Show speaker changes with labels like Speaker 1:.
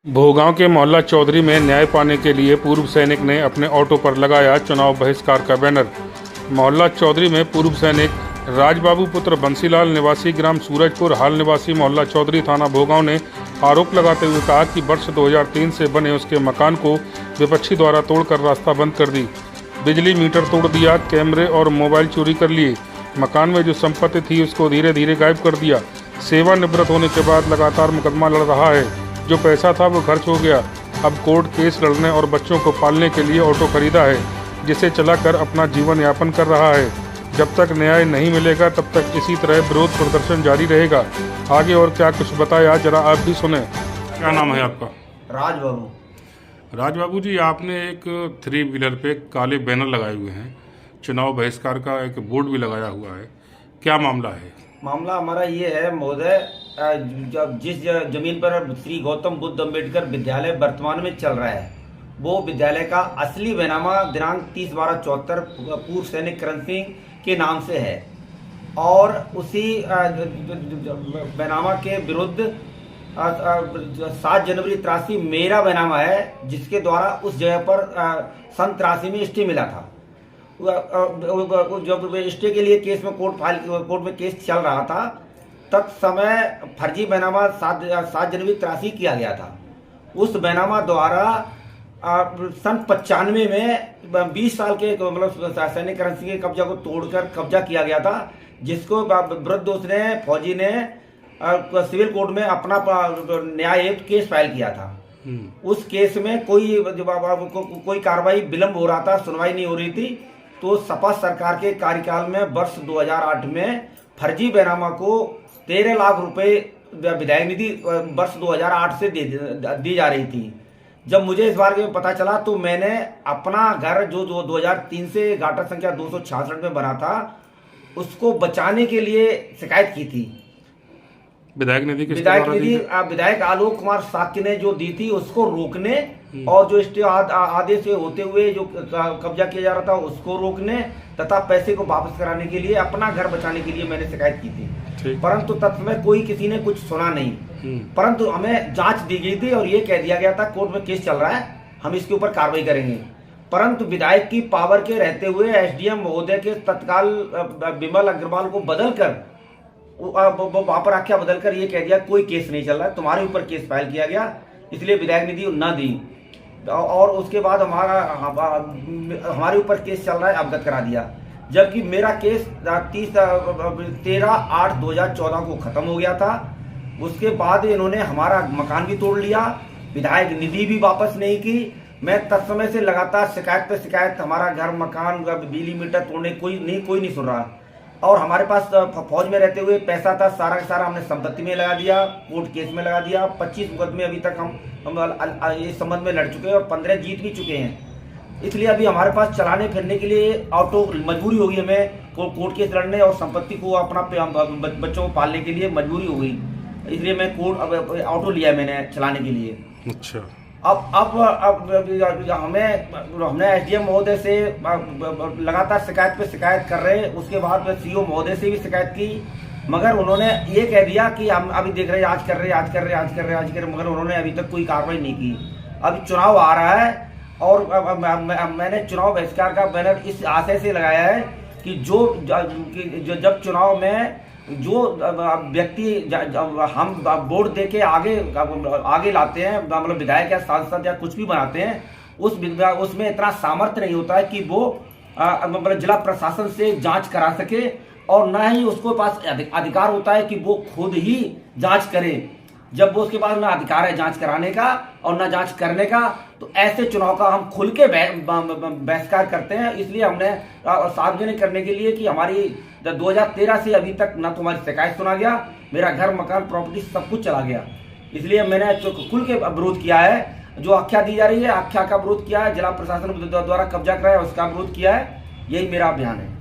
Speaker 1: भोगांव के मोहल्ला चौधरी में न्याय पाने के लिए पूर्व सैनिक ने अपने ऑटो पर लगाया चुनाव बहिष्कार का बैनर। मोहल्ला चौधरी में पूर्व सैनिक राजबाबू पुत्र बंसीलाल निवासी ग्राम सूरजपुर हाल निवासी मोहल्ला चौधरी थाना भोगांव ने आरोप लगाते हुए कहा कि वर्ष 2003 से बने उसके मकान को विपक्षी द्वारा तोड़कर रास्ता बंद कर दी, बिजली मीटर तोड़ दिया, कैमरे और मोबाइल चोरी कर लिए, मकान में जो संपत्ति थी उसको धीरे धीरे गायब कर दिया। सेवानिवृत्त होने के बाद लगातार मुकदमा लड़ रहा है, जो पैसा था वो खर्च हो गया। अब कोर्ट केस लड़ने और बच्चों को पालने के लिए ऑटो खरीदा है, जिसे चलाकर अपना जीवन यापन कर रहा है। जब तक न्याय नहीं मिलेगा तब तक इसी तरह विरोध प्रदर्शन जारी रहेगा। आगे और क्या कुछ बताया, जरा आप भी सुने। क्या नाम है आपका? राजबाबू जी, आपने एक 3 व्हीलर पे काले बैनर लगाए हुए हैं, चुनाव बहिष्कार का एक बोर्ड भी लगाया हुआ है, क्या मामला है?
Speaker 2: मामला हमारा ये है महोदय, जिस जमीन पर श्री गौतम बुद्ध अम्बेडकर विद्यालय वर्तमान में चल रहा है, वो विद्यालय का असली बैनामा दिनांक 30/12/74 पूर्व सैनिक करण सिंह के नाम से है और उसी बैनामा के विरुद्ध 7 जनवरी 83 मेरा बैनामा है, जिसके द्वारा उस जगह पर सन 83 में स्टे मिला था। जब स्टे के लिए केस में कोर्ट में केस चल रहा था, तब समय फर्जी बैनामा 7 जनवरी 83 किया गया था। उस बैनामा द्वारा सन 95 में 20 साल के मतलब सैनिक करण सिंह के कब्जा को तोड़कर कब्जा किया गया था, जिसको विरुद्ध उसने फौजी ने सिविल कोर्ट में अपना न्याय हेतु केस फाइल किया था। उस केस में कोई कार्रवाई विलंब हो रहा था, सुनवाई नहीं हो रही थी। तो सपा सरकार के कार्यकाल में वर्ष 2008 में फर्जी बैनामा को 13 लाख रुपए विधायक निधि वर्ष 2008 से दी जा रही थी। जब मुझे इस बारे में पता चला तो मैंने अपना घर जो 2003 से गाटर संख्या 266 में बना था, उसको बचाने के लिए शिकायत की थी। विधायक निधि विधायक आलोक कुमार साक्य ने जो दी थी, उसको रोकने और जो स्टे आदेश से होते हुए जो कब्जा किया जा रहा था उसको रोकने तथा पैसे को वापस कराने के लिए, अपना घर बचाने के लिए मैंने शिकायत की थी। परंतु तत्समय कोई किसी ने कुछ सुना नहीं। परंतु हमें जांच दी गई थी और ये कह दिया गया था कोर्ट में केस चल रहा है, हम इसके ऊपर कार्रवाई करेंगे। परंतु विधायक की पावर के रहते हुए एसडीएम महोदय के तत्काल विमल अग्रवाल को बदलकर वहां पर आख्या बदलकर ये कह दिया कोई केस नहीं चल रहा है, तुम्हारे ऊपर केस फाइल किया गया, इसलिए विधायक निधि न दी। और उसके बाद हमारे ऊपर केस चल रहा है अवगत करा दिया, जबकि मेरा केस 13/8/2014 को खत्म हो गया था। उसके बाद इन्होंने हमारा मकान भी तोड़ लिया, विधायक निधि भी वापस नहीं की। मैं तत्समय से लगातार शिकायत पे शिकायत, हमारा घर मकान बिजली मीटर तोड़ने कोई नहीं सुन रहा। और हमारे पास फौज में रहते हुए पैसा था, सारा का सारा हमने संपत्ति में लगा दिया, कोर्ट केस में लगा दिया। 25 मुकदमे अभी तक हम इस संबंध में लड़ चुके हैं और 15 जीत भी चुके हैं। इसलिए अभी हमारे पास चलाने फिरने के लिए ऑटो मजबूरी होगी, हमें कोर्ट केस लड़ने और संपत्ति को अपना बच्चों को पालने के लिए मजबूरी हो गई। इसलिए मैं ऑटो लिया मैंने चलाने के लिए।
Speaker 1: अच्छा,
Speaker 2: अब हमने एसडीएम महोदय से लगातार शिकायत पे शिकायत कर रहे हैं। उसके बाद सीओ महोदय से भी शिकायत की, मगर उन्होंने ये कह दिया कि हम अभी देख रहे हैं, आज कर रहे हैं, मगर उन्होंने अभी तक कोई कार्रवाई नहीं की। अभी चुनाव आ रहा है और मैंने चुनाव बहिष्कार का बैनर इस आशय से लगाया है कि जब चुनाव में जो व्यक्ति हम वोट दे के आगे लाते हैं, मतलब विधायक या सांसद या कुछ भी बनाते हैं, उसमें इतना सामर्थ्य नहीं होता है कि वो मतलब जिला प्रशासन से जांच करा सके, और न ही उसको पास अधिकार होता है कि वो खुद ही जांच करे। जब वो उसके पास ना अधिकार है जांच कराने का और ना जांच करने का, तो ऐसे चुनाव का हम खुल के बहिष्कार करते हैं। इसलिए हमने सार्वजनिक करने के लिए कि हमारी 2013 से अभी तक ना तो हमारी शिकायत सुना गया, मेरा घर मकान प्रॉपर्टी सब कुछ चला गया। इसलिए मैंने खुल के विरोध किया है। जो आख्या दी जा रही है, आख्या का विरोध किया है, जिला प्रशासन द्वारा कब्जा कराया उसका विरोध किया है। यही मेरा अभियान है।